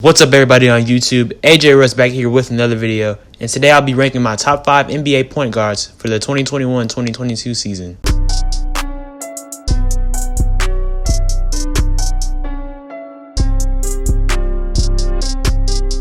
What's up everybody on YouTube, AJ Russ back here with another video, and today I'll be ranking my top 5 NBA point guards for the 2021-2022 season.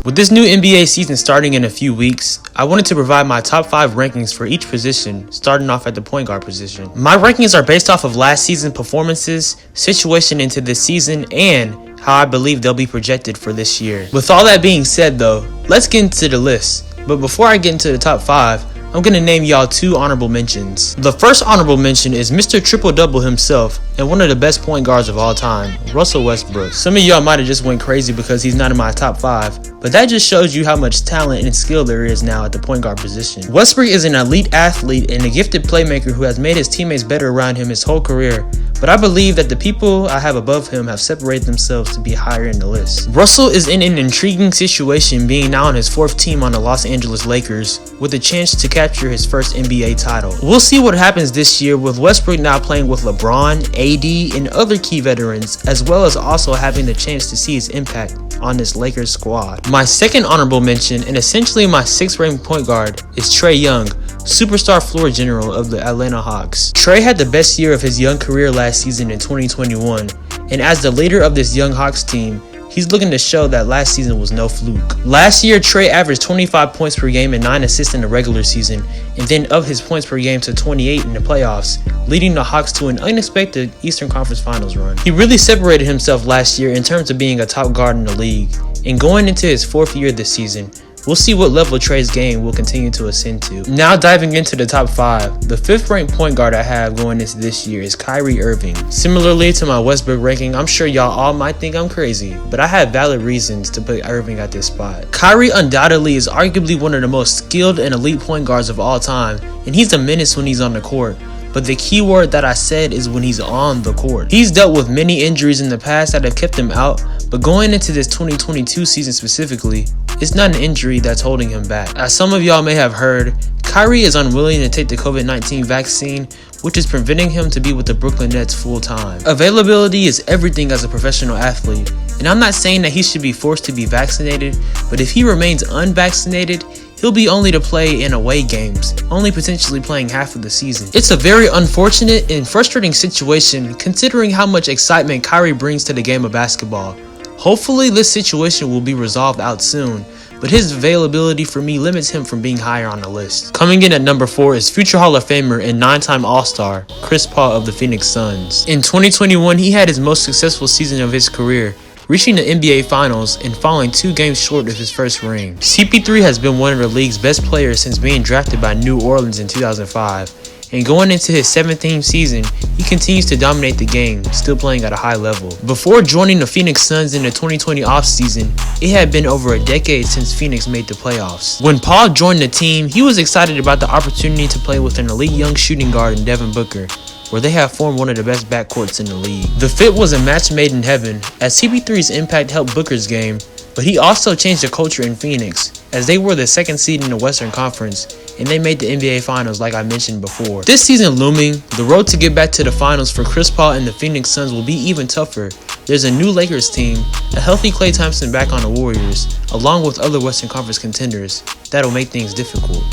With this new NBA season starting in a few weeks, I wanted to provide my top 5 rankings for each position, starting off at the point guard position. My rankings are based off of last season's performances, situation into this season, and how I believe they'll be projected for this year. With all that being said though, let's get into the list. But before I get into the top 5, I'm gonna name y'all 2 honorable mentions. The first honorable mention is Mr. Triple-Double himself and one of the best point guards of all time, Russell Westbrook. Some of y'all might have just went crazy because he's not in my top 5, but that just shows you how much talent and skill there is now at the point guard position. Westbrook is an elite athlete and a gifted playmaker who has made his teammates better around him his whole career, but I believe that the people I have above him have separated themselves to be higher in the list. Russell is in an intriguing situation, being now on his 4th team on the Los Angeles Lakers with a chance to capture his first NBA title. We'll see what happens this year with Westbrook now playing with LeBron, AD, and other key veterans, as well as also having the chance to see his impact on this Lakers squad. My second honorable mention, and essentially my 6th ranked point guard, is Trey Young, superstar floor general of the Atlanta Hawks. Trey had the best year of his young career last season in 2021, and as the leader of this young Hawks team, he's looking to show that last season was no fluke. Last year, Trey averaged 25 points per game and 9 assists in the regular season, and then upped his points per game to 28 in the playoffs, leading the Hawks to an unexpected Eastern Conference Finals run. He really separated himself last year in terms of being a top guard in the league, and going into his 4th year this season, we'll see what level Trey's game will continue to ascend to. Now diving into the top 5, the 5th ranked point guard I have going into this year is Kyrie Irving. Similarly to my Westbrook ranking, I'm sure y'all all might think I'm crazy, but I have valid reasons to put Irving at this spot. Kyrie undoubtedly is arguably one of the most skilled and elite point guards of all time, and he's a menace when he's on the court. But the key word that I said is when he's on the court. He's dealt with many injuries in the past that have kept him out, but going into this 2022 season specifically, it's not an injury that's holding him back. As some of y'all may have heard, Kyrie is unwilling to take the COVID-19 vaccine, which is preventing him to be with the Brooklyn Nets full time. Availability is everything as a professional athlete, and I'm not saying that he should be forced to be vaccinated, but if he remains unvaccinated, he'll be only to play in away games, only potentially playing half of the season. It's a very unfortunate and frustrating situation considering how much excitement Kyrie brings to the game of basketball. Hopefully this situation will be resolved out soon, but his availability for me limits him from being higher on the list. Coming in at number 4 is future Hall of Famer and 9-time All-Star, Chris Paul of the Phoenix Suns. In 2021, he had his most successful season of his career, reaching the NBA Finals and falling 2 games short of his first ring. CP3 has been one of the league's best players since being drafted by New Orleans in 2005, and going into his 17th season, he continues to dominate the game, still playing at a high level. Before joining the Phoenix Suns in the 2020 offseason, it had been over a decade since Phoenix made the playoffs. When Paul joined the team, he was excited about the opportunity to play with an elite young shooting guard in Devin Booker, where they have formed one of the best backcourts in the league. The fit was a match made in heaven, as CP3's impact helped Booker's game, but he also changed the culture in Phoenix, as they were the 2nd seed in the Western Conference, and they made the NBA Finals like I mentioned before. This season looming, the road to get back to the finals for Chris Paul and the Phoenix Suns will be even tougher. There's a new Lakers team, a healthy Klay Thompson back on the Warriors, along with other Western Conference contenders. That'll make things difficult.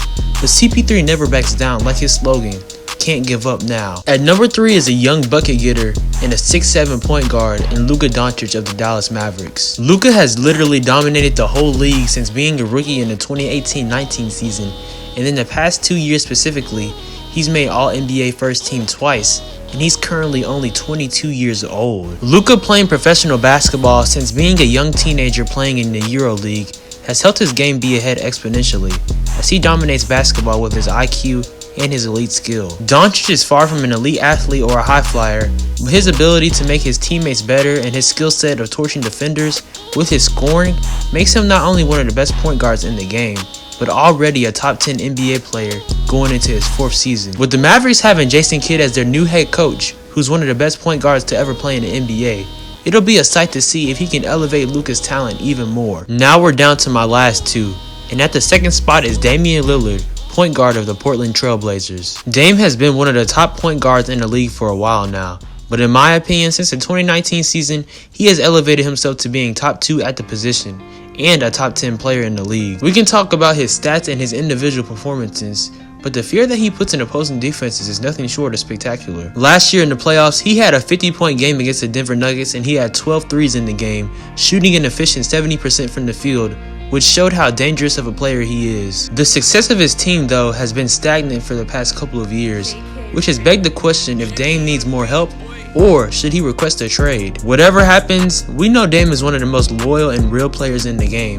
But CP3 never backs down, like his slogan, "Can't give up now." At number 3 is a young bucket getter and a 6'7" point guard in Luca Doncic of the Dallas Mavericks. Luca has literally dominated the whole league since being a rookie in the 2018-19 season, and in the past 2 years specifically, he's made All-NBA first team twice, and he's currently only 22 years old. Luca playing professional basketball since being a young teenager playing in the EuroLeague has helped his game be ahead exponentially, as he dominates basketball with his IQ and his elite skill. Doncic is far from an elite athlete or a high flyer, but his ability to make his teammates better and his skill set of torching defenders with his scoring makes him not only one of the best point guards in the game, but already a top 10 NBA player going into his 4th season. With the Mavericks having Jason Kidd as their new head coach, who's one of the best point guards to ever play in the NBA, it'll be a sight to see if he can elevate Luca's talent even more. Now we're down to my last 2, and at the 2nd spot is Damian Lillard, point guard of the Portland Trail Blazers. Dame has been one of the top point guards in the league for a while now, But in my opinion, since the 2019 season, he has elevated himself to being top 2 at the position and a top 10 player in the league. We can talk about his stats and his individual performances, but the fear that he puts in opposing defenses is nothing short of spectacular. Last year in the playoffs, he had a 50-point game against the Denver Nuggets and he had 12 threes in the game, shooting an efficient 70% from the field, which showed how dangerous of a player he is. The success of his team, though, has been stagnant for the past couple of years, which has begged the question if Dame needs more help or should he request a trade. Whatever happens, we know Dame is one of the most loyal and real players in the game,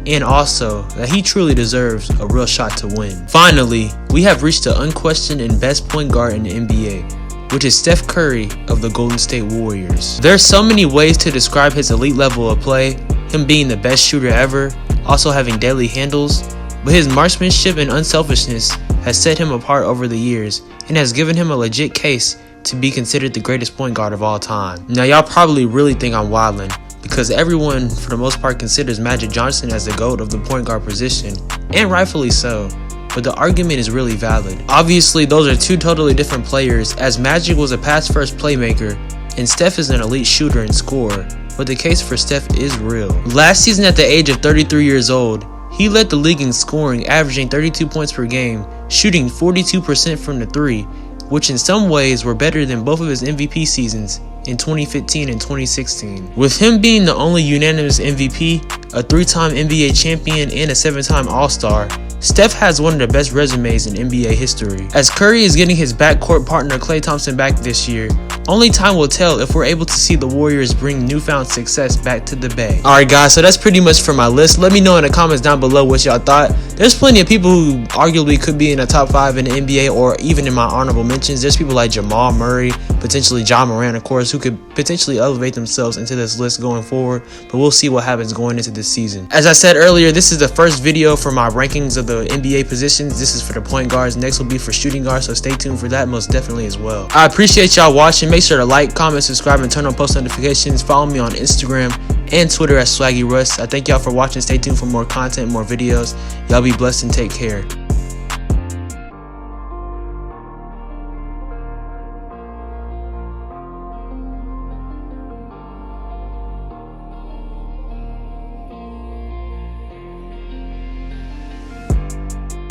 and also that he truly deserves a real shot to win. Finally, we have reached the unquestioned and best point guard in the NBA, which is Steph Curry of the Golden State Warriors. There's so many ways to describe his elite level of play, him being the best shooter ever, also having deadly handles, but his marksmanship and unselfishness has set him apart over the years and has given him a legit case to be considered the greatest point guard of all time. Now y'all probably really think I'm wildin', because everyone for the most part considers Magic Johnson as the GOAT of the point guard position, and rightfully so, but the argument is really valid. Obviously those are two totally different players, as Magic was a pass first playmaker and Steph is an elite shooter and scorer, but the case for Steph is real. Last season at the age of 33 years old, he led the league in scoring, averaging 32 points per game, shooting 42% from the 3, which in some ways were better than both of his MVP seasons in 2015 and 2016. With him being the only unanimous MVP, a 3-time NBA champion, and a 7-time All-Star, Steph has one of the best resumes in NBA history. As Curry is getting his backcourt partner Klay Thompson back this year, only time will tell if we're able to see the Warriors bring newfound success back to the Bay. Alright guys, so that's pretty much for my list. Let me know in the comments down below what y'all thought. There's plenty of people who arguably could be in the top 5 in the NBA or even in my honorable mentions. There's people like Jamal Murray, potentially John Moran, of course, who could potentially elevate themselves into this list going forward, but we'll see what happens going into this season. As I said earlier, this is the first video for my rankings of the NBA positions. This is for the point guards. Next will be for shooting guards, so stay tuned for that most definitely as well. I appreciate y'all watching. Make sure to like, comment, subscribe, and turn on post notifications. Follow me on Instagram and Twitter at SwaggyRuss. I thank y'all for watching. Stay tuned for more content, more videos. Y'all be blessed and take care.